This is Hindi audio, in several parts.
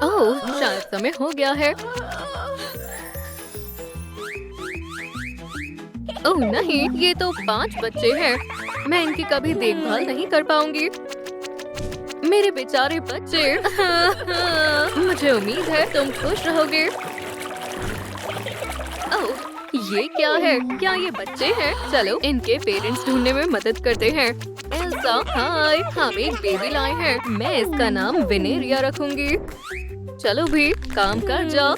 ओह, शायद समय हो गया है। ओह नहीं, ये तो 5 बच्चे हैं। मैं इनकी कभी देखभाल नहीं कर पाऊंगी। मेरे बेचारे बच्चे। मुझे उम्मीद है तुम खुश रहोगे। ओह, ये क्या है? क्या ये बच्चे हैं? चलो इनके पेरेंट्स ढूंढने में मदद करते हैं। एल्सा, हाय, हम एक बेबी लाए हैं। मैं इसका नाम विनेरिया रखूंगी। चलो भी, काम कर जाओ।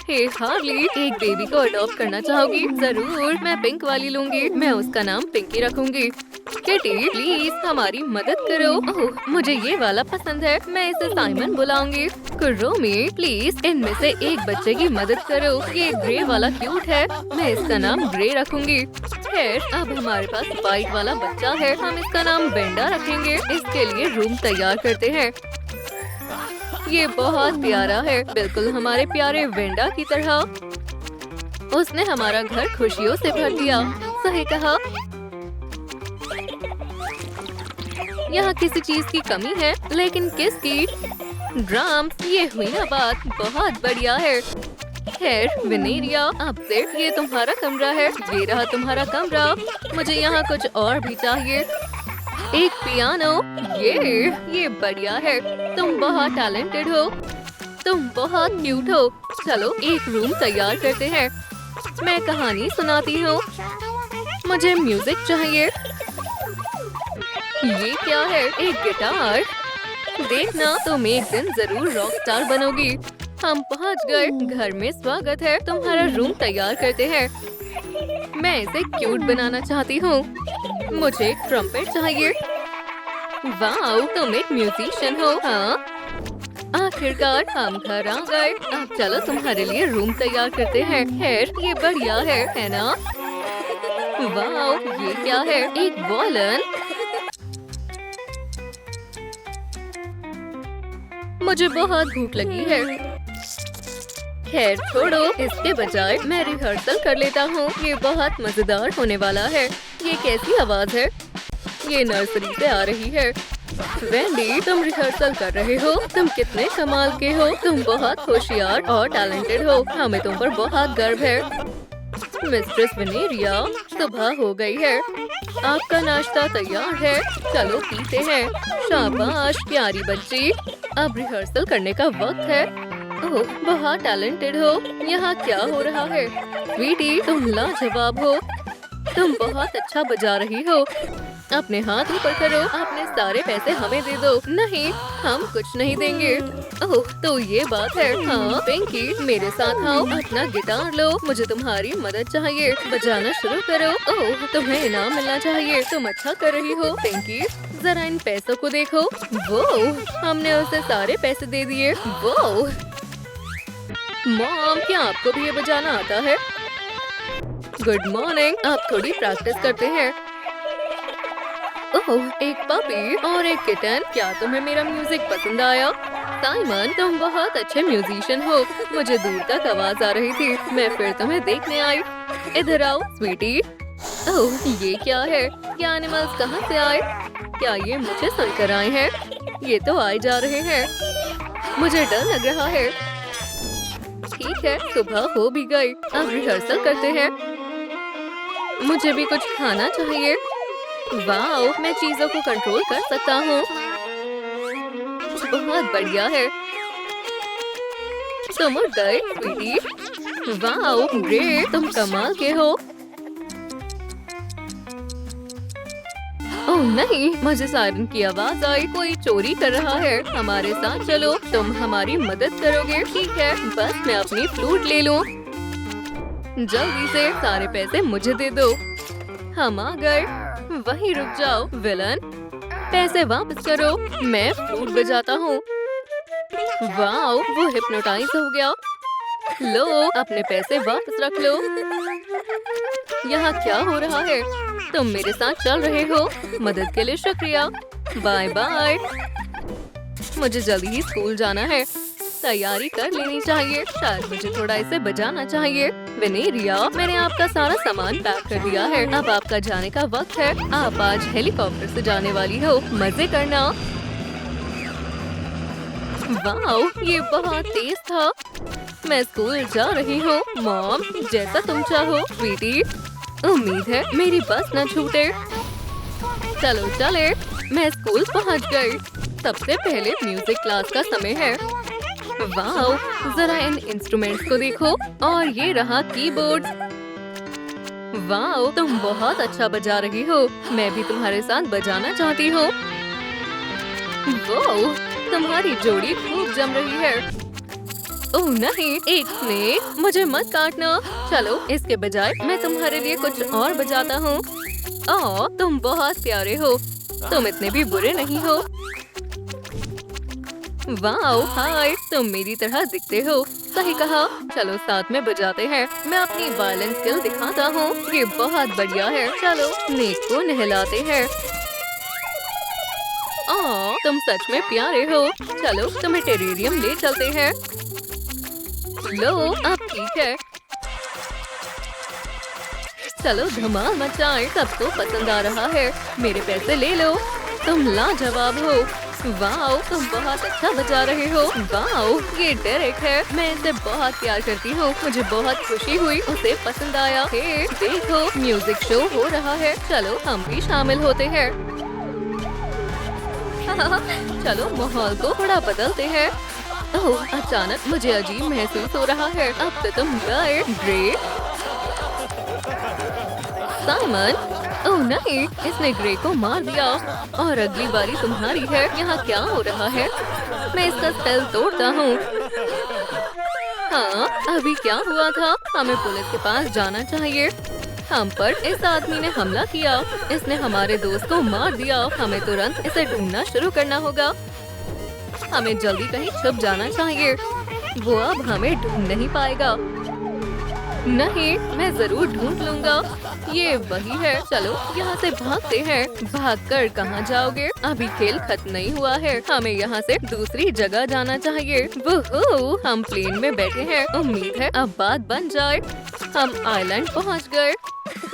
हे हार्ली, एक बेबी को अडॉप्ट करना चाहोगी? जरूर, मैं पिंक वाली लूंगी। मैं उसका नाम पिंकी रखूंगी। किटी, प्लीज हमारी मदद करो। ओह, मुझे ये वाला पसंद है। मैं इसे साइमन बुलाऊंगी। कुर्रोमी, प्लीज इनमें से एक बच्चे की मदद करो। ये ग्रे वाला क्यूट है। मैं इसका नाम ग्रे रखूंगी। खैर, अब हमारे पास व्हाइट वाला बच्चा है। हम इसका नाम बेंडा रखेंगे। इसके लिए रूम तैयार करते हैं। ये बहुत प्यारा है, बिल्कुल हमारे प्यारे वेंडा की तरह। उसने हमारा घर खुशियों से भर दिया। सही कहा। यहाँ किसी चीज की कमी है, लेकिन किसकी? ड्राम्स, ये हुई ना बात। बहुत बढ़िया है। खैर विनेरिया, अब से ये तुम्हारा कमरा है। ये रहा तुम्हारा कमरा। मुझे यहाँ कुछ और भी चाहिए। एक पियानो। ये बढ़िया है। तुम बहुत टैलेंटेड हो। तुम बहुत क्यूट हो। चलो एक रूम तैयार करते हैं। मैं कहानी सुनाती हूँ। मुझे म्यूजिक चाहिए। ये क्या है? एक गिटार। देखना, तुम एक दिन जरूर रॉक स्टार बनोगी। हम पहुँच गए। घर में स्वागत है। तुम्हारा रूम तैयार करते हैं। मैं इसे क्यूट बनाना चाहती हूँ। मुझे एक ट्रम्पेट चाहिए। वाओ, तुम एक म्यूजिशियन हो। हाँ, आखिरकार हम घर आ गए। अब चलो तुम्हारे लिए रूम तैयार करते हैं। खैर, ये बढ़िया है ना? वाओ, ये क्या है? एक वॉलन। मुझे बहुत भूख लगी है। खैर छोड़ो, इसके बजाय मैं रिहर्सल कर लेता हूँ। ये बहुत मजेदार होने वाला है। ये कैसी आवाज है? ये नर्सरी से आ रही है। वेंडी, तुम रिहर्सल कर रहे हो? तुम कितने कमाल के हो। तुम बहुत होशियार और टैलेंटेड हो। हमें तुम पर बहुत गर्व है। मिस्ट्रेस विनेरिया, सुबह हो गई है। आपका नाश्ता तैयार है। चलो पीते हैं। शाबाश प्यारी बच्ची। अब रिहर्सल करने का वक्त है। ओह, बहुत टैलेंटेड हो। यहाँ क्या हो रहा है? स्वीटी, तुम लाजवाब हो। तुम बहुत अच्छा बजा रही हो। अपने हाथ ऊपर करो। अपने सारे पैसे हमें दे दो। नहीं, हम कुछ नहीं देंगे। ओह, तो ये बात है। हाँ पिंकी, मेरे साथ आओ। अपना गिटार लो। मुझे तुम्हारी मदद चाहिए। बजाना शुरू करो। ओह, तुम्हें इनाम मिलना चाहिए। तुम अच्छा कर रही हो पिंकी। जरा इन पैसों को देखो। वो, हमने उसे सारे पैसे दे दिए। वो मॉम, क्या आपको भी ये बजाना आता है? Good morning. आप थोड़ी प्रैक्टिस करते हैं। ओह, एक पपी और एक किटन। क्या तुम्हें मेरा म्यूजिक पसंद आया? साइमन, तुम बहुत अच्छे म्यूजिशियन हो। मुझे दूर तक आवाज आ रही थी। मैं फिर तुम्हें देखने आई। इधर आओ स्वीटी। ओह, ये क्या है? ये एनिमल्स कहाँ से आए? क्या ये मुझे सुनकर आए हैं? ये तो आए जा रहे हैं। मुझे डर लग रहा है। ठीक है, सुबह हो भी गई। अब रिहर्सल करते हैं। मुझे भी कुछ खाना चाहिए। वाओ, मैं चीजों को कंट्रोल कर सकता हूँ। बहुत बढ़िया है। तुम उठ गए स्वीटी। वाओ ग्रे, तुम कमाल के हो। ओह नहीं, मुझे सायरन की आवाज आई। कोई चोरी कर रहा है। हमारे साथ चलो। तुम हमारी मदद करोगे? ठीक है, बस मैं अपनी फ्लूट ले लूं। जल्दी से सारे पैसे मुझे दे दो। हम आ गए। वहीं रुक जाओ विलन। पैसे वापस करो। मैं फ्लूट बजाता हूँ। वाओ, वो हिप्नोटाइज हो गया। लो, अपने पैसे वापस रख लो। यहाँ क्या हो रहा है? तुम मेरे साथ चल रहे हो। मदद के लिए शुक्रिया। Bye bye. मुझे जल्दी ही स्कूल जाना है। तैयारी कर लेनी चाहिए। शायद मुझे थोड़ा इसे बजाना चाहिए। विनेरिया, मैंने आपका सारा सामान पैक कर दिया है। अब आपका जाने का वक्त है। आप आज हेलीकॉप्टर से जाने वाली हो। मजे करना। वाओ, ये बहुत तेज था। मैं स्कूल जा रही हूँ। मॉम, जैसा तुम चाहो स्वीटी। उम्मीद है मेरी बस न छूटे। चलो चले, मैं स्कूल पहुँच गई। सबसे पहले म्यूजिक क्लास का समय है। वाओ, जरा इन इंस्ट्रूमेंट्स को देखो। और ये रहा कीबोर्ड। वाओ, तुम बहुत अच्छा बजा रही हो। मैं भी तुम्हारे साथ बजाना चाहती हूँ। वाओ, तुम्हारी जोड़ी खूब जम रही है। ओह नहीं, एक स्नेक, मुझे मत काटना। चलो, इसके बजाय मैं तुम्हारे लिए कुछ और बजाता हूँ। ओह, तुम बहुत प्यारे हो। तुम इतने भी बुरे नहीं हो। वाओ, हाय, तुम मेरी तरह दिखते हो। सही कहा। चलो साथ में बजाते हैं। मैं अपनी वायलिन स्किल दिखाता हूँ। ये बहुत बढ़िया है। चलो स्नेक को नहलाते हैं। ओह, तुम सच में प्यारे हो। चलो तुम्हें टेरेरियम ले चलते हैं। लो, अब ठीक है। चलो धमाल मचाएं। सबको पसंद आ रहा है। मेरे पैसे ले लो। तुम लाजवाब हो। वाओ, तुम बहुत अच्छा बजा रहे हो। वाओ, ये डेरेक है। मैं इसे बहुत प्यार करती हूँ। मुझे बहुत खुशी हुई उसे पसंद आया। हे, देखो म्यूजिक शो हो रहा है। चलो हम भी शामिल होते हैं। चलो माहौल को थोड़ा बदलते हैं। ओह, अचानक मुझे अजीब महसूस हो रहा है। अब तो तुम गए। Grey, Simon. ओह नहीं, इसने ग्रे को मार दिया। और अगली बारी तुम्हारी है। यहाँ क्या हो रहा है? मैं इसका स्पेल तोड़ता हूँ। हाँ, अभी क्या हुआ था? हमें पुलिस के पास जाना चाहिए। हम पर इस आदमी ने हमला किया। इसने हमारे दोस्त को मार दिया। हमें तुरंत इसे ढूंढना शुरू करना होगा। हमें जल्दी कहीं छुप जाना चाहिए। वो अब हमें ढूंढ नहीं पाएगा। नहीं, मैं जरूर ढूंढ लूंगा। ये वही है। चलो यहाँ से भागते हैं। भागकर कहाँ जाओगे? अभी खेल खत्म नहीं हुआ है। हमें यहाँ से दूसरी जगह जाना चाहिए। वोहो, हम प्लेन में बैठे हैं। उम्मीद है अब बात बन जाए। हम आइलैंड पहुँच गए।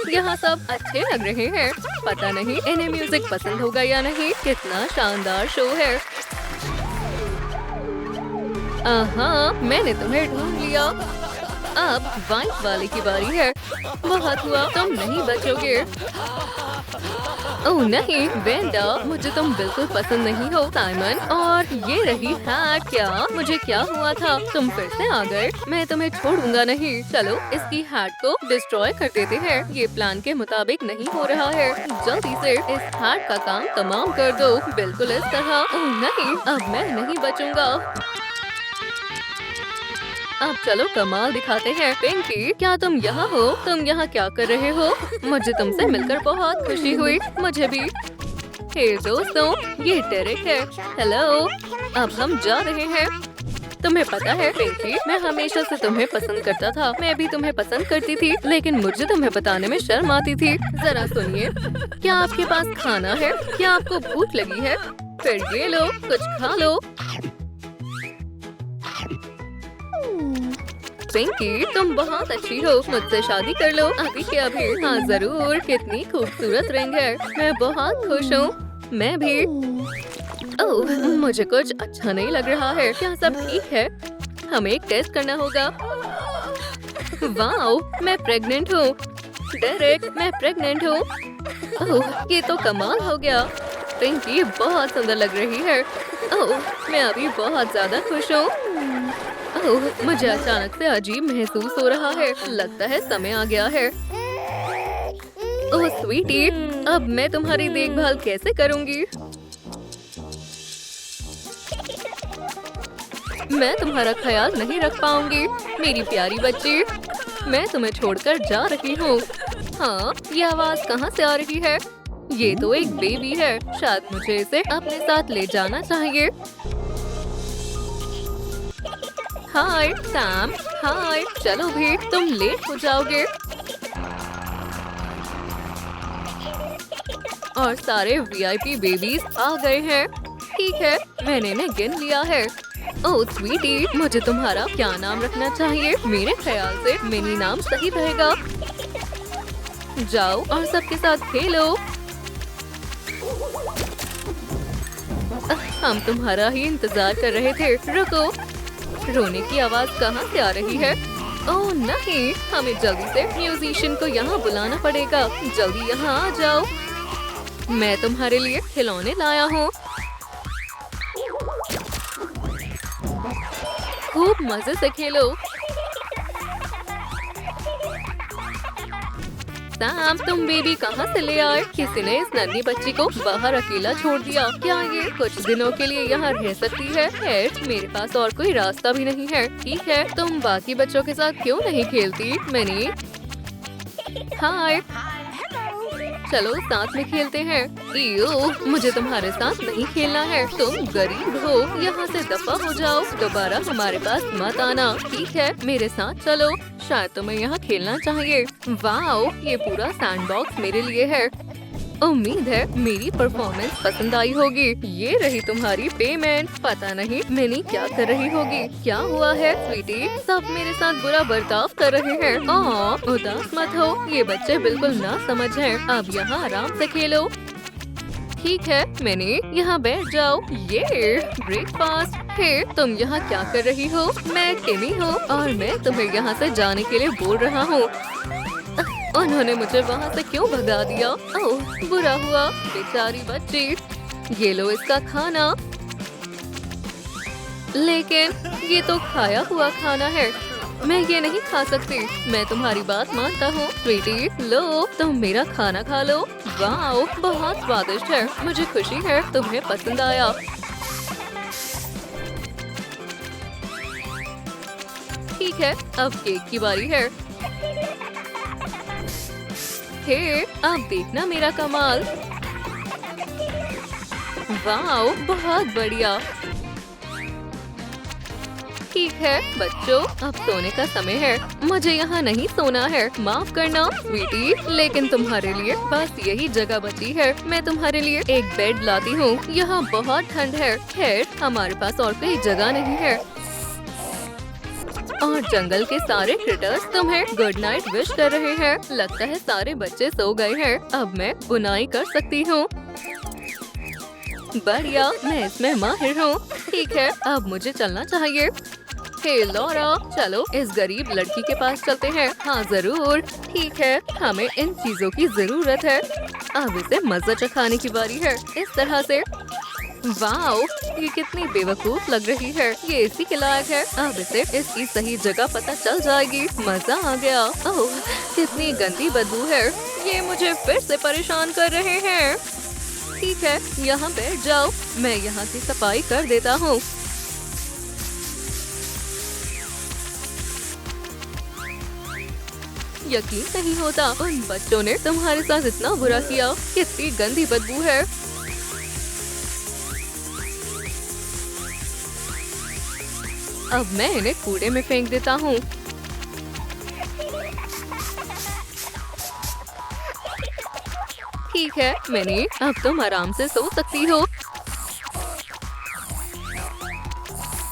यहाँ सब अच्छे लग रहे हैं। पता नहीं इन्हें म्यूजिक पसंद होगा या नहीं। कितना शानदार शो है। मैंने तुम्हें ढूंढ लिया। अब व्हाइट वाले की बारी है। बहुत हुआ, तुम नहीं बचोगे। ओह नहीं, वेंडा, मुझे तुम बिल्कुल पसंद नहीं हो। साइमन, और ये रही हैक। क्या मुझे क्या हुआ था? तुम फिर से आ गए। मैं तुम्हें छोड़ूंगा नहीं। चलो इसकी हैट को डिस्ट्रॉय कर देते हैं। ये प्लान के मुताबिक नहीं हो रहा है। जल्दी से इस हैट का काम तमाम कर दो। बिल्कुल इस तरह। ओह नहीं, अब मैं नहीं बचूंगा। अब चलो कमाल दिखाते हैं। पिंकी, क्या तुम यहाँ हो? तुम यहाँ क्या कर रहे हो? मुझे तुमसे मिलकर बहुत खुशी हुई। मुझे भी। हे दोस्तों, ये डेरेक है। हेलो, अब हम जा रहे हैं। तुम्हें पता है पिंकी, मैं हमेशा से तुम्हें पसंद करता था। मैं भी तुम्हें पसंद करती थी, लेकिन मुझे तुम्हें बताने में शर्म आती थी। जरा सुनिए, क्या आपके पास खाना है? क्या आपको भूख लगी है? फिर ये लो, कुछ खा लो। पिंकी, तुम बहुत अच्छी हो। मुझसे शादी कर लो अभी के अभी। हाँ जरूर। कितनी खूबसूरत रिंग है। मैं बहुत खुश हूँ। मैं भी। ओह, मुझे कुछ अच्छा नहीं लग रहा है। क्या सब ठीक है? हमें एक टेस्ट करना होगा। वाओ, मैं प्रेग्नेंट हूँ। डेरेक, मैं प्रेग्नेंट हूँ। ओह, ये तो कमाल हो गया। पिंकी बहुत सुंदर लग रही है। ओह, मैं अभी बहुत ज्यादा खुश हूँ। ओह, मुझे अचानक से अजीब महसूस हो रहा है। लगता है समय आ गया है। ओह स्वीटी, अब मैं तुम्हारी देखभाल कैसे करूंगी? मैं तुम्हारा ख्याल नहीं रख पाऊंगी। मेरी प्यारी बच्ची, मैं तुम्हें छोड़कर जा रही हूँ। हाँ, ये आवाज कहाँ से आ रही है? ये तो एक बेबी है। शायद मुझे इसे अपने साथ ले जाना चाहिए। हाय सैम। हाय, चलो भी, तुम लेट हो जाओगे। और सारे वीआईपी बेबीज आ गए हैं। ठीक है, मैंने इन्हें गिन लिया है। ओह स्वीटी, मुझे तुम्हारा क्या नाम रखना चाहिए? मेरे ख्याल से मिनी नाम सही रहेगा। जाओ और सबके साथ खेलो। हम तुम्हारा ही इंतजार कर रहे थे। रुको, रोने की आवाज कहाँ से आ रही है? ओह नहीं, हमें जल्दी से म्यूजिशियन को यहाँ बुलाना पड़ेगा। जल्दी यहाँ आ जाओ, मैं तुम्हारे लिए खिलौने लाया हूँ। खूब मजे से खेलो। सैम, तुम बेबी कहाँ से ले आए? किसी ने इस नन्ही बच्ची को बाहर अकेला छोड़ दिया। क्या ये कुछ दिनों के लिए यहाँ रह सकती है? मेरे पास और कोई रास्ता भी नहीं है। ठीक है, तुम बाकी बच्चों के साथ क्यों नहीं खेलती? मैनी, हाय, चलो साथ में खेलते हैं। इयो, मुझे तुम्हारे साथ नहीं खेलना है। तुम गरीब हो, यहाँ से दफा हो जाओ। दोबारा हमारे पास मत आना। ठीक है, मेरे साथ चलो। शायद तुम्हें यहाँ खेलना चाहिए। वाओ, ये पूरा सैंडबॉक्स मेरे लिए है। उम्मीद है मेरी परफॉर्मेंस पसंद आई होगी। ये रही तुम्हारी पेमेंट। पता नहीं मैंने क्या कर रही होगी। क्या हुआ है स्वीटी? सब मेरे साथ बुरा बर्ताव कर रहे हैं। उदास मत हो, ये बच्चे बिल्कुल ना समझ हैं। अब यहाँ आराम से खेलो। ठीक है, मैंने यहाँ बैठ जाओ। ये ब्रेकफास्ट है। तुम यहाँ क्या कर रही हो? मैं टिमी हूँ और मैं तुम्हें यहाँ से जाने के लिए बोल रहा हूँ। उन्होंने मुझे वहाँ से क्यों भगा दिया? ओह, बुरा हुआ, बेचारी बच्ची। ये लो इसका खाना। लेकिन ये तो खाया हुआ खाना है, मैं ये नहीं खा सकती। मैं तुम्हारी बात मानता हूँ। स्वीटी, लो तुम मेरा खाना खा लो। वाओ, बहुत स्वादिष्ट है। मुझे खुशी है तुम्हें पसंद आया। ठीक है, अब केक की बारी है। अब देखना मेरा कमाल। वाओ, बहुत बढ़िया। ठीक है बच्चों, अब सोने का समय है। मुझे यहाँ नहीं सोना है, माफ करना स्वीटी, लेकिन तुम्हारे लिए बस यही जगह बची है। मैं तुम्हारे लिए एक बेड लाती हूँ। यहाँ बहुत ठंड है। खैर, हमारे पास और कोई जगह नहीं है। और जंगल के सारे क्रिटर्स तुम्हें गुड नाइट विश कर रहे हैं। लगता है सारे बच्चे सो गए हैं। अब मैं बुनाई कर सकती हूँ। बढ़िया, मैं इसमें माहिर हूँ। ठीक है, अब मुझे चलना चाहिए। हे लॉरा, चलो इस गरीब लड़की के पास चलते हैं। हाँ जरूर। ठीक है, हमें इन चीजों की जरूरत है। अब इसे मजा चखाने की बारी है। इस तरह से। वाओ, ये कितनी बेवकूफ लग रही है। ये इसी के लायक है। अब इसे इसकी सही जगह पता चल जाएगी। मजा आ गया। ओह, कितनी गंदी बदबू है। ये मुझे फिर से परेशान कर रहे हैं। ठीक है, यहाँ बैठ जाओ, मैं यहाँ की सफाई कर देता हूँ। यकीन नहीं होता, उन बच्चों ने तुम्हारे साथ इतना बुरा किया। कितनी गंदी बदबू है। अब मैं इन्हें कूड़े में फेंक देता हूँ। ठीक है मैंने, अब तुम आराम से सो सकती हो।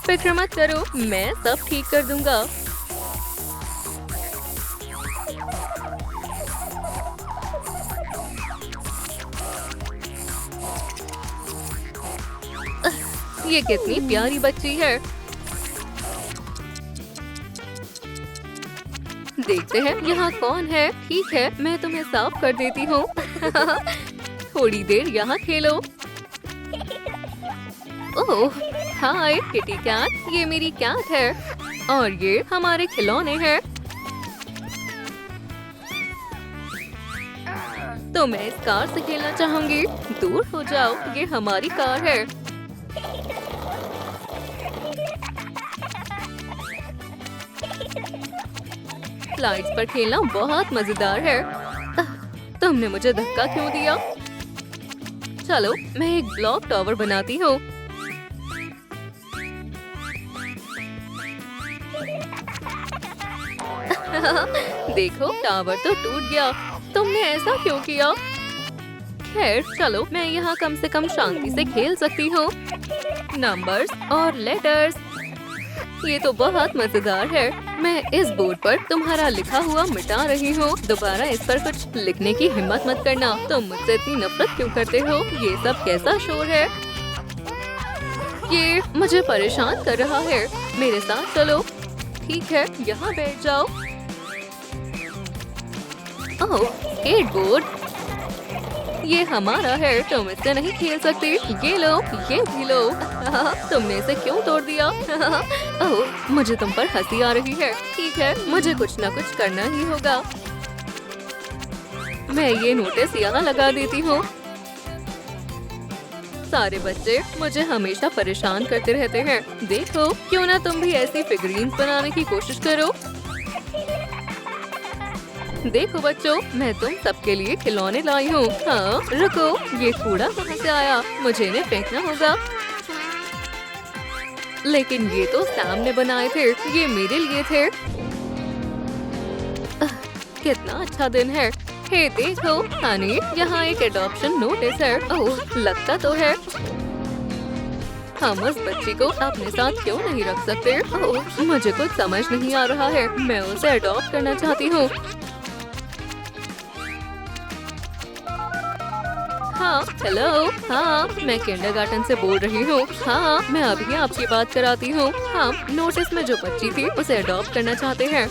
फिक्र मत करो, मैं सब ठीक कर दूंगा। ये कितनी प्यारी बच्ची है। देखते हैं यहाँ कौन है। ठीक है, मैं तुम्हें साफ कर देती हूँ। थोड़ी देर यहाँ खेलो। ओह, हाय किटी कैट, ये मेरी कैट है और ये हमारे खिलौने हैं। तो मैं इस कार से खेलना चाहूंगी। दूर हो जाओ, ये हमारी कार है। स्लाइड्स पर खेलना बहुत मजेदार है। तुमने मुझे धक्का क्यों दिया? चलो मैं एक ब्लॉक टावर बनाती हूँ। देखो, टावर तो टूट गया। तुमने ऐसा क्यों किया? खैर चलो, मैं यहाँ कम से कम शांति से खेल सकती हूँ। नंबर्स और लेटर्स, ये तो बहुत मजेदार है। मैं इस बोर्ड पर तुम्हारा लिखा हुआ मिटा रही हूँ। दोबारा इस पर कुछ लिखने की हिम्मत मत करना। तुम मुझसे इतनी नफरत क्यों करते हो? ये सब कैसा शोर है? ये मुझे परेशान कर रहा है। मेरे साथ चलो। ठीक है, यहाँ बैठ जाओ। ओह, स्केटबोर्ड। ये हमारा है, तुम इससे नहीं खेल सकती। ये लो, ये भी लो। तुमने इसे क्यों तोड़ दिया? ओह, मुझे तुम पर हंसी आ रही है। ठीक है, मुझे कुछ न कुछ करना ही होगा। मैं ये नोटिस यहाँ लगा देती हूँ। सारे बच्चे मुझे हमेशा परेशान करते रहते हैं। देखो, क्यों ना तुम भी ऐसी फिगरीन्स बनाने की कोशिश करो। देखो बच्चों, मैं तुम सबके लिए खिलौने लाई हूँ। हाँ, रुको, ये कूड़ा कहाँ से आया? मुझे इन्हें फेंकना होगा। लेकिन ये तो सैम ने बनाए थे, ये मेरे लिए थे। कितना अच्छा दिन है। हे देखो हनी, यहाँ एक एडॉप्शन नोटिस है। ओह, लगता तो है। हम उस बच्ची को अपने साथ क्यों नहीं रख सकते? ओह, मुझे कुछ समझ नहीं आ रहा है। मैं उसे अडॉप्ट करना चाहती हूँ। हाँ, हेलो। हाँ, मैं किंडरगार्टन से बोल रही हूँ। हाँ, मैं अभी आपकी बात कराती हूँ। हम नोटिस में जो बच्ची थी उसे अडॉप्ट करना चाहते हैं।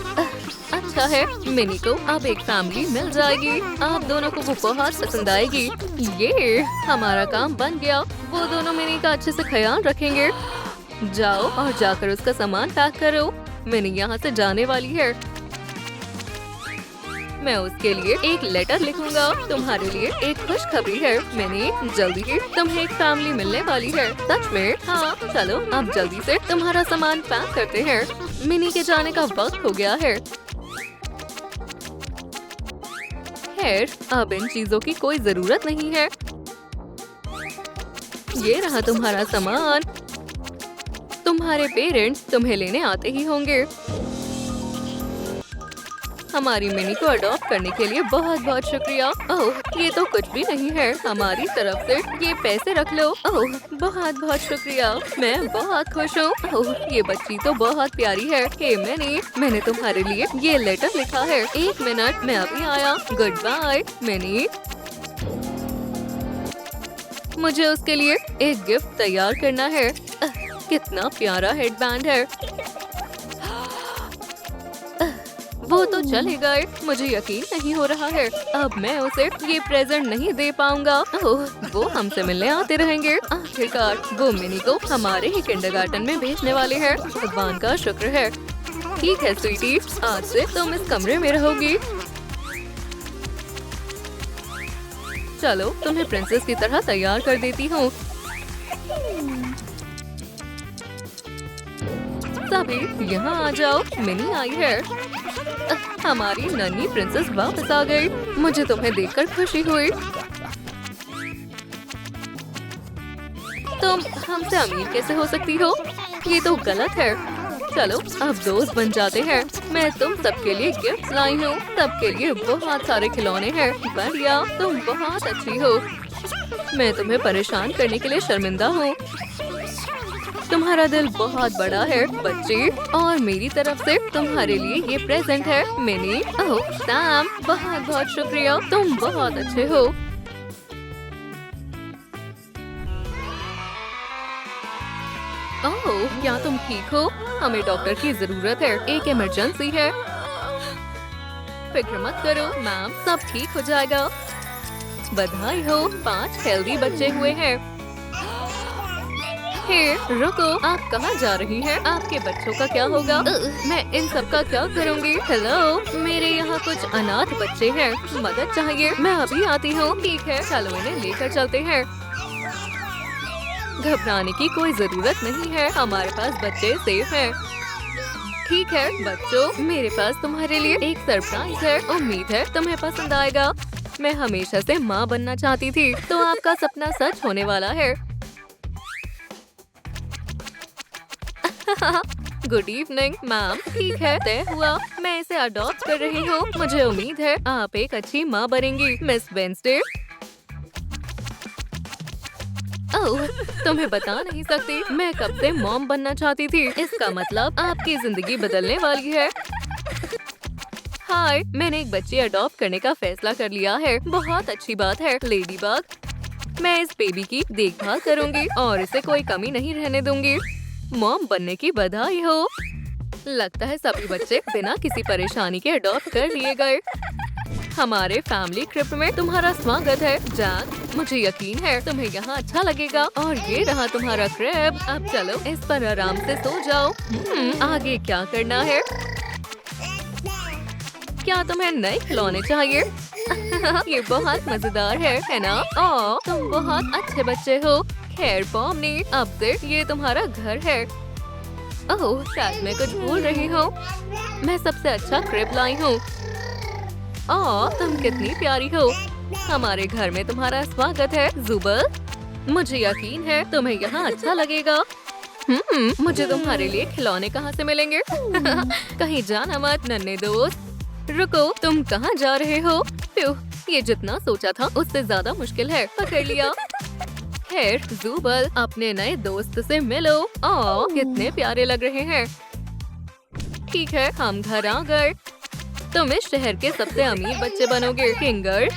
अच्छा है, मिनी को अब एक फैमिली मिल जाएगी। आप दोनों को वो बहुत पसंद आएगी। ये हमारा काम बन गया। वो दोनों मिनी का अच्छे से ख्याल रखेंगे। जाओ और जाकर उसका सामान पैक करो। मिनी यहाँ से जाने वाली है। मैं उसके लिए एक लेटर लिखूंगा। तुम्हारे लिए एक खुशखबरी है मिनी, जल्दी ही तुम्हें एक फैमिली मिलने वाली है। सच में? हाँ, चलो अब जल्दी से तुम्हारा सामान पैक करते हैं। मिनी के जाने का वक्त हो गया है। खैर, अब इन चीजों की कोई जरूरत नहीं है। ये रहा तुम्हारा सामान। तुम्हारे पेरेंट्स तुम्हें लेने आते ही होंगे। हमारी मिनी को अडॉप्ट करने के लिए बहुत बहुत शुक्रिया। ओह, ये तो कुछ भी नहीं है हमारी तरफ से। ये पैसे रख लो। ओह, बहुत बहुत शुक्रिया, मैं बहुत खुश हूँ। ओह, ये बच्ची तो बहुत प्यारी है। हे मिनी, मैंने तुम्हारे लिए ये लेटर लिखा है। एक मिनट, मैं अभी आया। Goodbye Mini. मुझे उसके लिए एक गिफ्ट तैयार करना है। कितना प्यारा हेडबैंड है। वो तो चले गए। मुझे यकीन नहीं हो रहा है। अब मैं उसे ये प्रेजेंट नहीं दे पाऊंगा। ओह, वो हमसे मिलने आते रहेंगे। आखिरकार वो मिनी को हमारे ही किंडरगार्टन में भेजने वाले हैं। भगवान का शुक्र है। ठीक है स्वीटी, आज से तुम इस कमरे में रहोगी। चलो, तुम्हें प्रिंसेस की तरह तैयार कर देती हूँ। सभी यहाँ आ जाओ, मिनी आई है। हमारी नन्ही प्रिंसेस वापस आ गई। मुझे तुम्हें देखकर खुशी हुई। तुम हमसे अमीर कैसे हो सकती हो? ये तो गलत है। चलो, अब दोस्त बन जाते हैं। मैं तुम सबके लिए गिफ्ट लाई हूँ। सबके लिए बहुत सारे खिलौने हैं। बढ़िया, तुम बहुत अच्छी हो। मैं तुम्हें परेशान करने के लिए शर्मिंदा हूँ। तुम्हारा दिल बहुत बड़ा है बच्ची, और मेरी तरफ से तुम्हारे लिए ये प्रेजेंट है मिनी। ओह सैम, बहुत बहुत शुक्रिया, तुम बहुत अच्छे हो। ओह, क्या तुम ठीक हो? हमें डॉक्टर की जरूरत है, एक इमरजेंसी है। फिक्र मत करो मैम, सब ठीक हो जाएगा। बधाई हो, 5 हेल्दी बच्चे हुए हैं। हे, रुको, आप कहाँ जा रही हैं? आपके बच्चों का क्या होगा? मैं इन सब का क्या करूँगी? हेलो, मेरे यहाँ कुछ अनाथ बच्चे हैं, मदद चाहिए। मैं अभी आती हूँ। ठीक है, चलो इन्हें लेकर चलते हैं। घबराने की कोई जरूरत नहीं है, हमारे पास बच्चे सेफ हैं। ठीक है बच्चों, मेरे पास तुम्हारे लिए एक सरप्राइज है। उम्मीद है तुम्हें पसंद आएगा। मैं हमेशा से माँ बनना चाहती थी, तो आपका सपना सच होने वाला है। Good evening ma'am. ठीक है, तय हुआ। मैं इसे अडॉप्ट कर रही हूँ। मुझे उम्मीद है आप एक अच्छी माँ बनेंगी मिस वेंसडे। ओह, तुम्हें बता नहीं सकती, मैं कब से मॉम बनना चाहती थी। इसका मतलब आपकी जिंदगी बदलने वाली है। हाय, मैंने एक बच्ची अडॉप्ट करने का फैसला कर लिया है। बहुत अच्छी बात है लेडी बग। मैं इस बेबी की देखभाल करूंगी और इसे कोई कमी नहीं रहने दूंगी। मॉम बनने की बधाई हो। लगता है सभी बच्चे बिना किसी परेशानी के अडॉप्ट कर लिए गए। हमारे फैमिली ट्रिप में तुम्हारा स्वागत है जैक। मुझे यकीन है तुम्हें यहाँ अच्छा लगेगा। और ये रहा तुम्हारा क्रैब। अब चलो इस पर आराम से सो जाओ। आगे क्या करना है? क्या तुम्हें नए खिलौने चाहिए? ये बहुत मजेदार है ना? ओह, तुम बहुत अच्छे बच्चे हो। खैर पॉमनी, अब से ये तुम्हारा घर है। ओह, शायद मैं कुछ भूल रही हूँ। मैं सबसे अच्छा क्रिब लाई हूँ। ओह, तुम कितनी प्यारी हो। हमारे घर में तुम्हारा स्वागत है जुबल। मुझे यकीन है तुम्हें यहाँ अच्छा लगेगा। मुझे तुम्हारे लिए खिलौने कहाँ से मिलेंगे? कहीं जाना मत नन्हे दोस्त। रुको, तुम कहाँ जा रहे हो? ये जितना सोचा था उससे ज्यादा मुश्किल है। पकड़ लिया। खैर जुबल, अपने नए दोस्त से मिलो। ओह, कितने प्यारे लग रहे हैं। ठीक है, हम घर आ गए। तुम इस शहर के सबसे अमीर बच्चे बनोगे किंगर।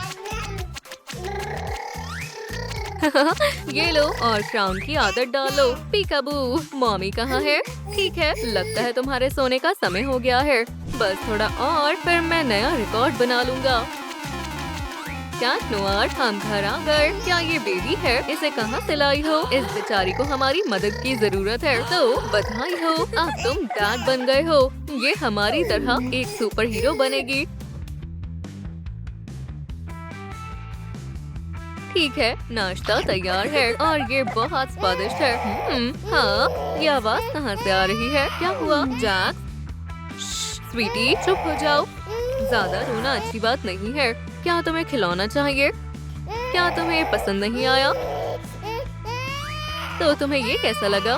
ये लो और क्राउन की आदत डालो। पीकाबू, मॉमी कहाँ है? ठीक है, लगता है तुम्हारे सोने का समय हो गया है। बस थोड़ा और फिर मैं नया रिकॉर्ड बना लूंगा। क्या नोआर, हम घर आ गए। क्या ये बेबी है? इसे कहाँ से लाई हो? इस बेचारी को हमारी मदद की जरूरत है। तो बधाई हो, अब तुम डैड बन गए हो। ये हमारी तरह एक सुपर हीरो बनेगी। ठीक है, नाश्ता तैयार है और ये बहुत स्वादिष्ट है। हाँ, ये आवाज कहाँ से आ रही है? क्या हुआ जैक? स्वीटी, चुप हो जाओ। ज्यादा रोना अच्छी बात नहीं है। क्या तुम्हें खिलौना चाहिए? क्या तुम्हें ये पसंद नहीं आया? तो तुम्हें ये कैसा लगा?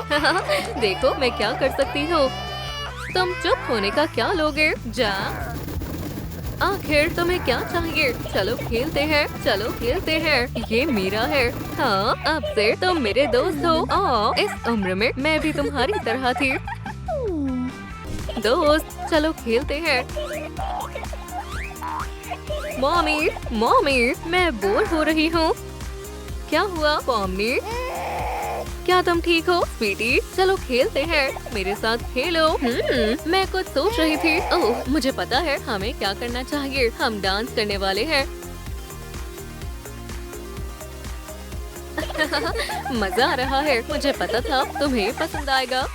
देखो मैं क्या कर सकती हूँ। तुम चुप होने का क्या लोगे? जा, आखिर तुम्हें क्या चाहिए? चलो खेलते हैं, चलो खेलते हैं। ये मेरा है। हाँ, अब से तुम मेरे दोस्त हो। इस उम्र में मैं भी तुम्हारी तरह थी। दोस्त, चलो खेलते हैं। मॉमी, मॉमी, मैं बोर हो रही हूँ। क्या हुआ पॉमनी? क्या तुम ठीक हो? स्वीटी, चलो खेलते हैं। मेरे साथ खेलो। मैं कुछ सोच रही थी। ओह, मुझे पता है हमें क्या करना चाहिए। हम डांस करने वाले हैं। मजा आ रहा है। मुझे पता था तुम्हें पसंद आएगा।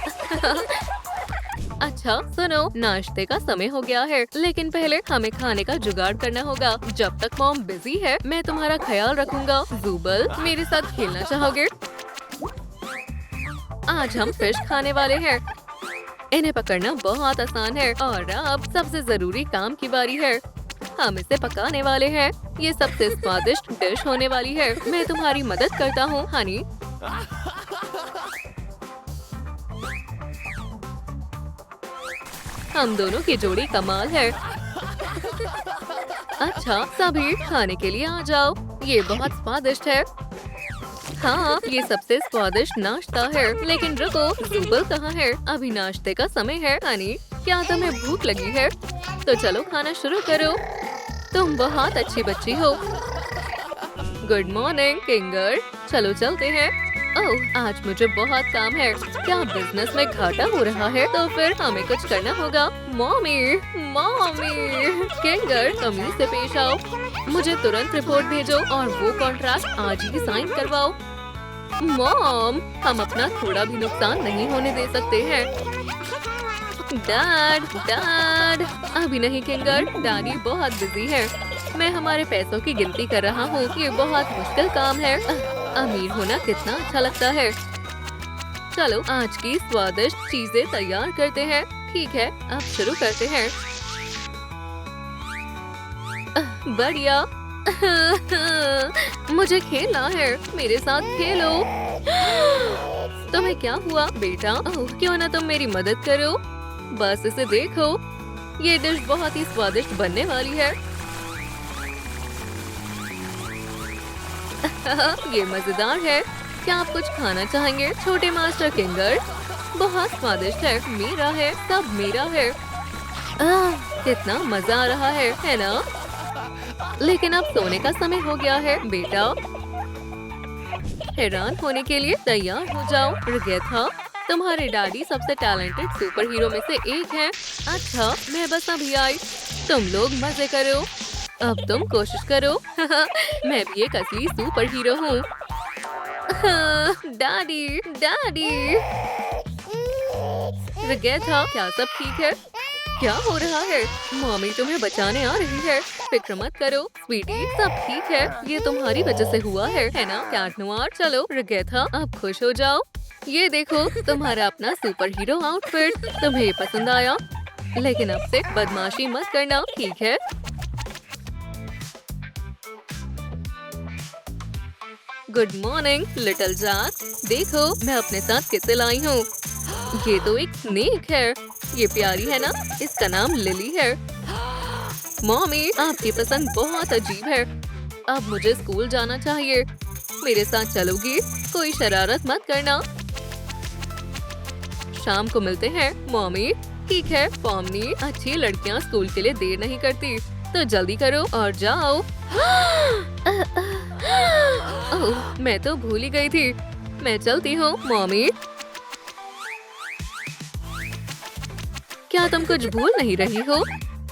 अच्छा सुनो, नाश्ते का समय हो गया है, लेकिन पहले हमें खाने का जुगाड़ करना होगा। जब तक मॉम बिजी है मैं तुम्हारा ख्याल रखूंगा। जुबल, मेरे साथ खेलना चाहोगे? आज हम फिश खाने वाले हैं। इन्हें पकड़ना बहुत आसान है। और अब सबसे जरूरी काम की बारी है। हम इसे पकाने वाले हैं। ये सबसे स्वादिष्ट डिश होने वाली है। मैं तुम्हारी मदद करता हूँ हनी। हम दोनों की जोड़ी कमाल है। अच्छा सभी खाने के लिए आ जाओ। ये बहुत स्वादिष्ट है। हाँ, ये सबसे स्वादिष्ट नाश्ता है। लेकिन रुको, जुबल कहाँ है? अभी नाश्ते का समय है। हनी, क्या तुम्हें भूख लगी है? तो चलो खाना शुरू करो। तुम बहुत अच्छी बच्ची हो। Good morning Kinger. चलो चलते हैं। ओह, आज मुझे बहुत काम है। क्या बिजनेस में घाटा हो रहा है? तो फिर हमें कुछ करना होगा। मॉमी, मॉमी, किंगर तमीज से पेश आओ। मुझे तुरंत रिपोर्ट भेजो और वो कॉन्ट्रैक्ट आज ही साइन करवाओ। मॉम, हम अपना थोड़ा भी नुकसान नहीं होने दे सकते हैं। डैड, डैड, अभी नहीं किंगर, डैडी बहुत बिजी है। मैं हमारे पैसों की गिनती कर रहा हूँ। ये बहुत मुश्किल काम है। अमीर होना कितना अच्छा लगता है। चलो आज की स्वादिष्ट चीजें तैयार करते हैं। ठीक है, अब शुरू करते हैं। बढ़िया। मुझे खेलना है। मेरे साथ खेलो। तुम्हें क्या हुआ बेटा? ओह, क्यों ना तुम मेरी मदद करो। बस इसे देखो, ये डिश बहुत ही स्वादिष्ट बनने वाली है। ये मजेदार है। क्या आप कुछ खाना चाहेंगे छोटे मास्टर किंगर? बहुत स्वादिष्ट है। मेरा है, सब मेरा है। कितना मजा आ रहा है ना? लेकिन अब सोने का समय हो गया है बेटा। हैरान होने के लिए तैयार हो जाओ। रिगेथा, तुम्हारे डैडी सबसे टैलेंटेड सुपर हीरो में से एक है। अच्छा, मैं बस अभी आई। तुम लोग मजे करो, अब तुम कोशिश करो। मैं भी एक असली सुपर हीरो हूँ। Daddy, daddy. रिगेथा, क्या सब ठीक है? क्या हो रहा है? मम्मी तुम्हें बचाने आ रही है। फिक्र मत करो स्वीटी, सब ठीक है। ये तुम्हारी वजह से हुआ है ना कैट नोयर? चलो रिगेथा, अब खुश हो जाओ। ये देखो तुम्हारा अपना सुपर हीरो आउटफिट। तुम्हें ये पसंद आया? लेकिन अब से बदमाशी मत करना, ठीक है? Good morning little Jack. देखो मैं अपने साथ किसे लाई हूँ। ये तो एक स्नेक है। ये प्यारी है ना? इसका नाम लिली है। मॉमी, आपकी पसंद बहुत अजीब है। अब मुझे स्कूल जाना चाहिए। मेरे साथ चलोगी? कोई शरारत मत करना। शाम को मिलते हैं मॉमी। ठीक है पॉमनी, अच्छी लड़कियां स्कूल के लिए देर नहीं करती, तो जल्दी करो और जाओ। ओह, मैं तो भूल ही गई थी। मैं चलती हूँ मॉमी। क्या तुम कुछ भूल नहीं रही हो?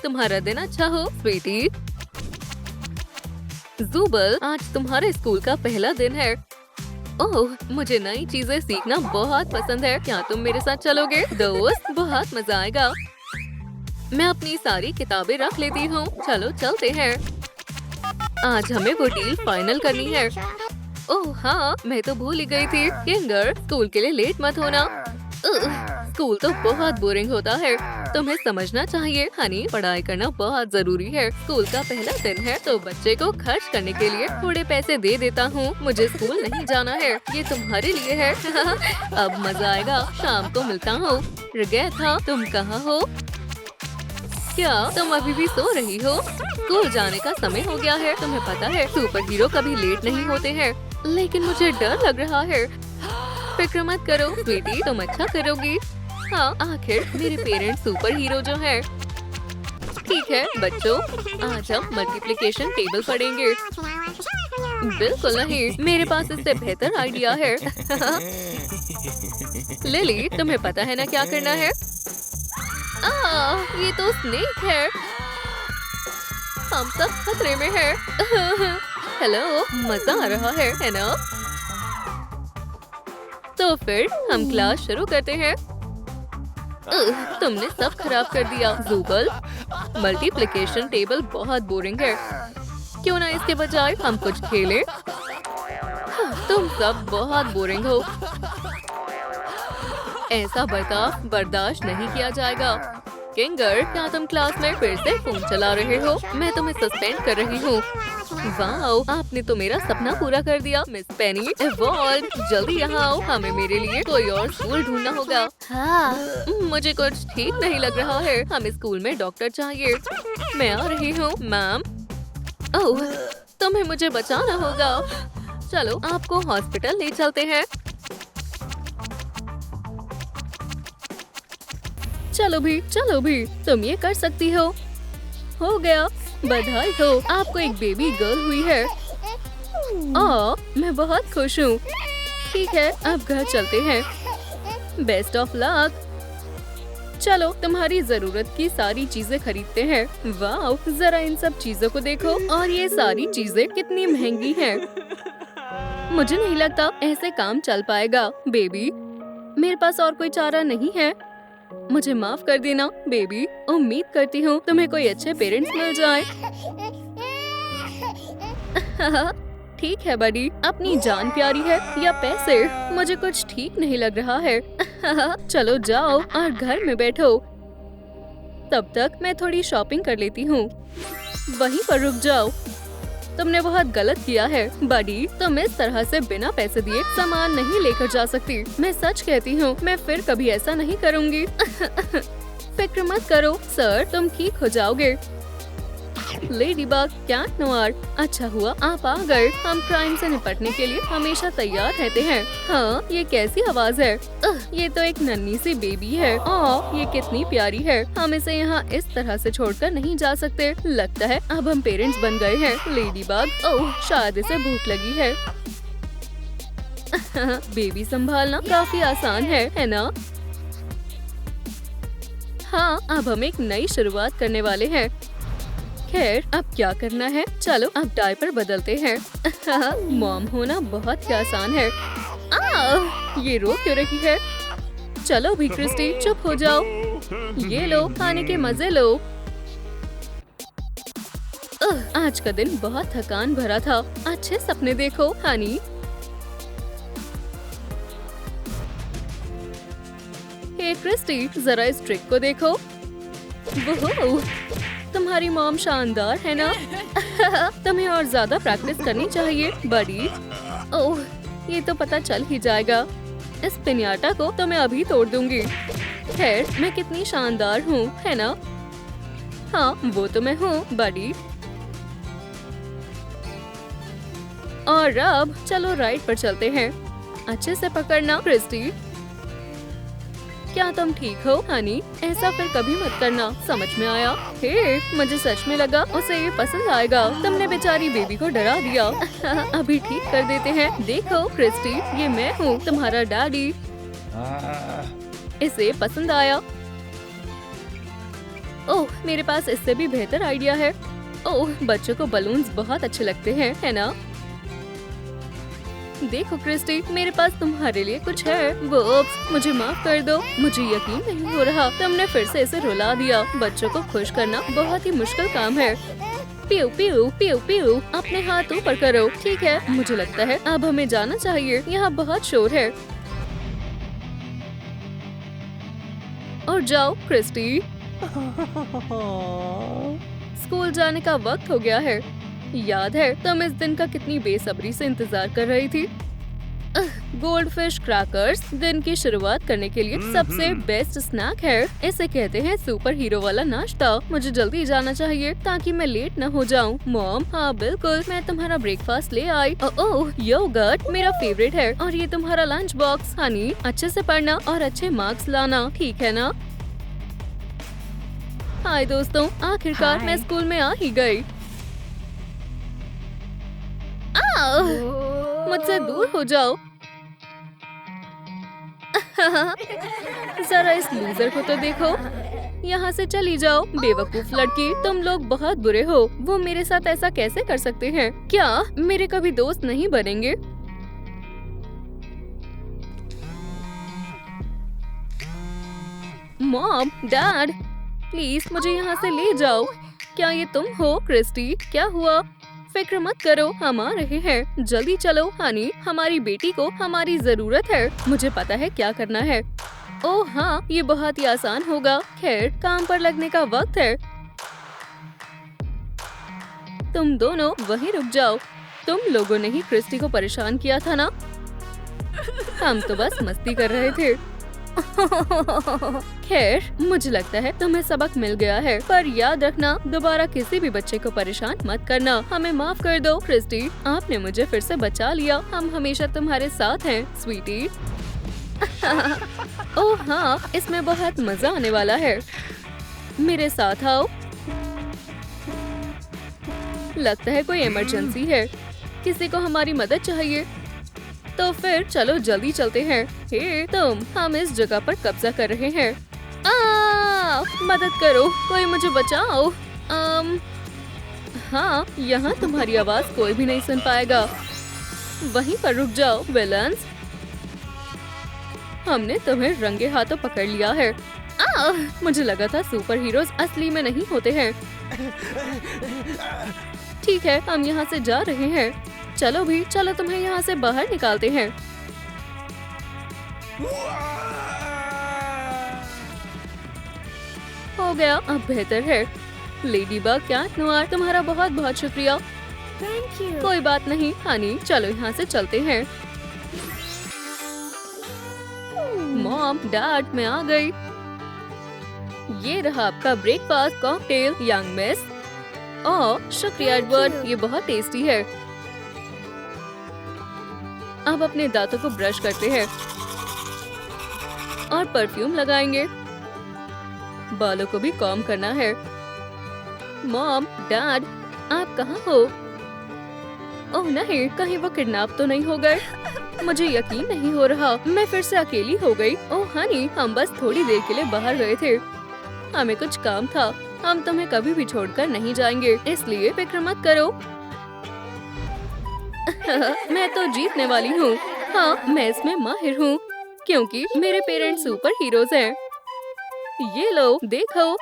तुम्हारा दिन अच्छा हो स्वीटी। ज़ुबल, आज तुम्हारे स्कूल का पहला दिन है। ओह, मुझे नई चीजें सीखना बहुत पसंद है। क्या तुम मेरे साथ चलोगे दोस्त? बहुत मजा आएगा। मैं अपनी सारी किताबें रख लेती हूँ। चलो चलते हैं। आज हमें वो डील फाइनल करनी है। ओह हाँ, मैं तो भूल ही गई थी। किंगर, स्कूल के लिए लेट मत होना। स्कूल तो बहुत बोरिंग होता है। तुम्हें समझना चाहिए हनी, पढ़ाई करना बहुत जरूरी है। स्कूल का पहला दिन है तो बच्चे को खर्च करने के लिए थोड़े पैसे दे देता हूँ। मुझे स्कूल नहीं जाना है, ये तुम्हारे लिए है। अब मजा आएगा। शाम को मिलता हूँ। रिगेथा, तुम कहाँ हो? क्या तुम अभी भी सो रही हो? स्कूल जाने का समय हो गया है। तुम्हें पता है सुपर हीरो कभी लेट नहीं होते हैं। लेकिन मुझे डर लग रहा है। फिक्र मत करो बेटी, तुम अच्छा करोगी। हाँ, आखिर मेरे पेरेंट्स सुपर हीरो जो हैं। ठीक है बच्चों, आज हम मल्टीप्लिकेशन टेबल पढ़ेंगे। बिल्कुल नहीं, मेरे पास इससे बेहतर आइडिया है। लिली, तुम्हें पता है ना क्या करना है? ये तो स्नेक है। हम सब खतरे में हैं। हेलो, मजा आ रहा है ना? तो फिर हम क्लास शुरू करते हैं। तुमने सब खराब कर दिया ज़ुबल। मल्टीप्लिकेशन टेबल बहुत बोरिंग है। क्यों ना इसके बजाय हम कुछ खेलें? तुम सब बहुत बोरिंग हो। ऐसा बर्ताव बर्दाश्त नहीं किया जाएगा। किंगर, क्या तुम क्लास में फिर से फोन चला रहे हो? मैं तुम्हें सस्पेंड कर रही हूँ। वाओ, आपने तो मेरा सपना पूरा कर दिया मिस पेनी। एवॉल्व, जल्दी यहाँ आओ, हमें मेरे लिए कोई और स्कूल ढूंढना होगा। हाँ, मुझे कुछ ठीक नहीं लग रहा है। हमें स्कूल में डॉक्टर चाहिए। मैं आ रही हूँ मैम। ओह, तुम्हें मुझे बचाना होगा। चलो आपको हॉस्पिटल ले चलते हैं। चलो भी, तुम ये कर सकती हो। हो गया, बधाई हो, आपको एक बेबी गर्ल हुई है। मैं बहुत खुश हूँ। ठीक है, अब घर चलते हैं। Best of luck. चलो तुम्हारी जरूरत की सारी चीजें खरीदते हैं। वाओ, जरा इन सब चीजों को देखो, और ये सारी चीजें कितनी महंगी हैं। मुझे नहीं लगता ऐसे काम चल पाएगा बेबी। मेरे पास और कोई चारा नहीं है। मुझे माफ कर देना बेबी। उम्मीद करती हूँ तुम्हें कोई अच्छे पेरेंट्स मिल जाए। ठीक है बडी, अपनी जान प्यारी है या पैसे? मुझे कुछ ठीक नहीं लग रहा है। चलो जाओ और घर में बैठो। तब तक मैं थोड़ी शॉपिंग कर लेती हूँ। वहीं पर रुक जाओ। तुमने बहुत गलत किया है बडी। तुम इस तरह से बिना पैसे दिए सामान नहीं लेकर जा सकती। मैं सच कहती हूँ, मैं फिर कभी ऐसा नहीं करूँगी। फिक्र मत करो सर, तुम ठीक हो जाओगे। लेडीबग, कैट नोयर, अच्छा हुआ आप आ गए। हम क्राइम से निपटने के लिए हमेशा तैयार रहते हैं। हाँ, ये कैसी आवाज है? ये तो एक नन्ही सी बेबी है। ये कितनी प्यारी है। हम इसे यहाँ इस तरह से छोड़कर नहीं जा सकते। लगता है अब हम पेरेंट्स बन गए हैं। लेडीबग, ओह शायद इसे भूख लगी है। बेबी संभालना काफी आसान है ना? हाँ, अब हम एक नई शुरुआत करने वाले हैं। खैर, अब क्या करना है? चलो अब डायपर बदलते हैं। मॉम होना बहुत ही आसान है। ये रो क्यों रही है? चलो भी क्रिस्टी, चुप हो जाओ। ये लो, खाने के मजे लो। आज का दिन बहुत थकान भरा था। अच्छे सपने देखो हनी। हे क्रिस्टी, जरा इस ट्रिक को देखो। वो तुम्हारी मॉम शानदार है ना? तुम्हें और ज्यादा प्रैक्टिस करनी चाहिए बड़ी। ओह, ये तो पता चल ही जाएगा। इस पिन्याटा को तो मैं अभी तोड़ दूंगी। खैर, मैं कितनी शानदार हूँ, है ना? हाँ, वो तो मैं हूँ बड़ी। और अब चलो राइड पर चलते हैं। अच्छे से पकड़ना क्रिस्टी। क्या तुम ठीक हो हनी? ऐसा फिर कभी मत करना, समझ में आया? हे, मुझे सच में लगा उसे ये पसंद आएगा। तुमने बेचारी बेबी को डरा दिया। अभी ठीक कर देते हैं। देखो क्रिस्टी, ये मैं हूँ, तुम्हारा डैडी। इसे पसंद आया। ओह, मेरे पास इससे भी बेहतर आइडिया है। ओह, बच्चों को बलून्स बहुत अच्छे लगते हैं, है ना? देखो क्रिस्टी, मेरे पास तुम्हारे लिए कुछ है। वो मुझे माफ कर दो, मुझे यकीन नहीं हो रहा तुमने फिर से इसे रुला दिया। बच्चों को खुश करना बहुत ही मुश्किल काम है। पीऊ पीऊ पीऊ पीऊ, अपने हाथ ऊपर करो। ठीक है, मुझे लगता है अब हमें जाना चाहिए, यहाँ बहुत शोर है। और जाओ क्रिस्टी, स्कूल जाने का वक्त हो गया है। याद है तुम इस दिन का कितनी बेसब्री से इंतजार कर रही थी। गोल्ड फिश क्रैकर्स दिन की शुरुआत करने के लिए सबसे बेस्ट स्नैक है। इसे कहते हैं सुपर हीरो वाला नाश्ता। मुझे जल्दी जाना चाहिए ताकि मैं लेट न हो जाऊं। मॉम, हाँ बिल्कुल, मैं तुम्हारा ब्रेकफास्ट ले आई। ओह, योगर्ट मेरा फेवरेट है। और ये तुम्हारा लंच बॉक्स। हनी, अच्छे से पढ़ना और अच्छे मार्क्स लाना, ठीक है ना? हाय दोस्तों, आखिरकार मैं स्कूल में आ ही गई। मुझसे दूर हो जाओ। जरा इस लूजर को तो देखो। यहाँ से चली जाओ, बेवकूफ लड़की। तुम लोग बहुत बुरे हो। वो मेरे साथ ऐसा कैसे कर सकते हैं? क्या मेरे कभी दोस्त नहीं बनेंगे? मॉम, डैड, प्लीज मुझे यहाँ से ले जाओ। क्या ये तुम हो क्रिस्टी? क्या हुआ? फिक्र मत करो, हम आ रहे हैं। जल्दी चलो हनी, हमारी बेटी को हमारी जरूरत है। मुझे पता है क्या करना है। ओह हाँ, ये बहुत ही आसान होगा। खैर, काम पर लगने का वक्त है। तुम दोनों वहीं रुक जाओ। तुम लोगों ने ही क्रिस्टी को परेशान किया था ना? हम तो बस मस्ती कर रहे थे। खैर, मुझे लगता है तुम्हें सबक मिल गया है, पर याद रखना दोबारा किसी भी बच्चे को परेशान मत करना। हमें माफ कर दो क्रिस्टी, आपने मुझे फिर से बचा लिया। हम हमेशा तुम्हारे साथ हैं स्वीटी। ओह हाँ, इसमें बहुत मजा आने वाला है। मेरे साथ आओ। लगता है कोई इमरजेंसी है, किसी को हमारी मदद चाहिए। तो फिर चलो जल्दी चलते हैं। हे तुम, हम इस जगह पर कब्जा कर रहे हैं। मदद करो, कोई मुझे बचाओ। हाँ, यहाँ तुम्हारी आवाज कोई भी नहीं सुन पाएगा। वहीं पर रुक जाओ विलन्स। हमने तुम्हें रंगे हाथों पकड़ लिया है। मुझे लगा था सुपर हीरोज असली में नहीं होते हैं। ठीक है, हम यहाँ से जा रहे हैं। चलो भी, चलो तुम्हें यहाँ से बाहर निकालते हैं। हो गया, अब बेहतर है। लेडी बग, कैट नोयर, तुम्हारा बहुत बहुत शुक्रिया। Thank you. कोई बात नहीं हनी, चलो यहाँ से चलते हैं। मॉम, डैड, मैं आ गई। ये रहा आपका ब्रेकफास्ट कॉकटेल, यंग मिस। ओह शुक्रिया एडवर्ड, ये बहुत टेस्टी है। अब अपने दांतों को ब्रश करते हैं और परफ्यूम लगाएंगे। बालों को भी कॉम्ब करना है। मॉम, डैड, आप कहाँ हो? ओह नहीं, कहीं वो किडनैप तो नहीं हो गए? मुझे यकीन नहीं हो रहा, मैं फिर से अकेली हो गई। ओह हनी, हम बस थोड़ी देर के लिए बाहर गए थे, हमें कुछ काम था। हम तुम्हें कभी भी छोड़कर नहीं जाएंगे, इसलिए फिक्र मत करो। मैं तो जीतने वाली हूँ। हाँ, मैं इसमें माहिर हूँ क्योंकि मेरे पेरेंट्स सुपर हीरोज हैं। ये लो देखो,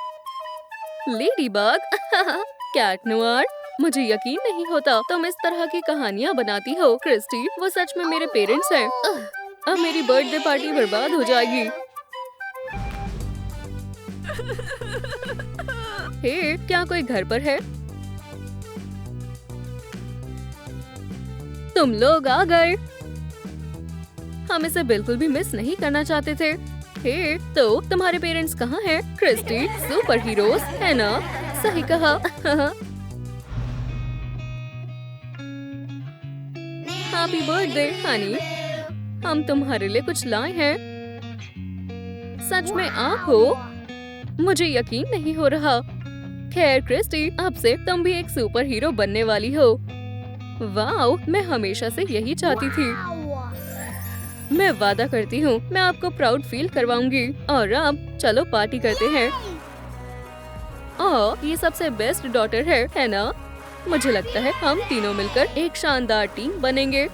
लेडीबग, कैट नोयर। मुझे यकीन नहीं होता तुम इस तरह की कहानियाँ बनाती हो। क्रिस्टी, वो सच में मेरे पेरेंट्स हैं। अब मेरी बर्थडे पार्टी बर्बाद हो जाएगी। हे, क्या कोई घर पर है? तुम लोग आ गए। हम इसे बिल्कुल भी मिस नहीं करना चाहते थे। हे, तो तुम्हारे पेरेंट्स कहाँ हैं? क्रिस्टी, सुपर हीरोज है ना? सही कहा। हैप्पी बर्थडे हनी, हम तुम्हारे लिए कुछ लाए हैं। सच में आप हो? मुझे यकीन नहीं हो रहा। खैर क्रिस्टी, अब से तुम भी एक सुपर हीरो बनने वाली हो। वाओ, मैं हमेशा से यही चाहती थी। मैं वादा करती हूँ मैं आपको प्राउड फील करवाऊंगी। और अब चलो पार्टी करते हैं। ओह, ये सबसे बेस्ट डॉटर है ना? मुझे लगता है हम तीनों मिलकर एक शानदार टीम बनेंगे।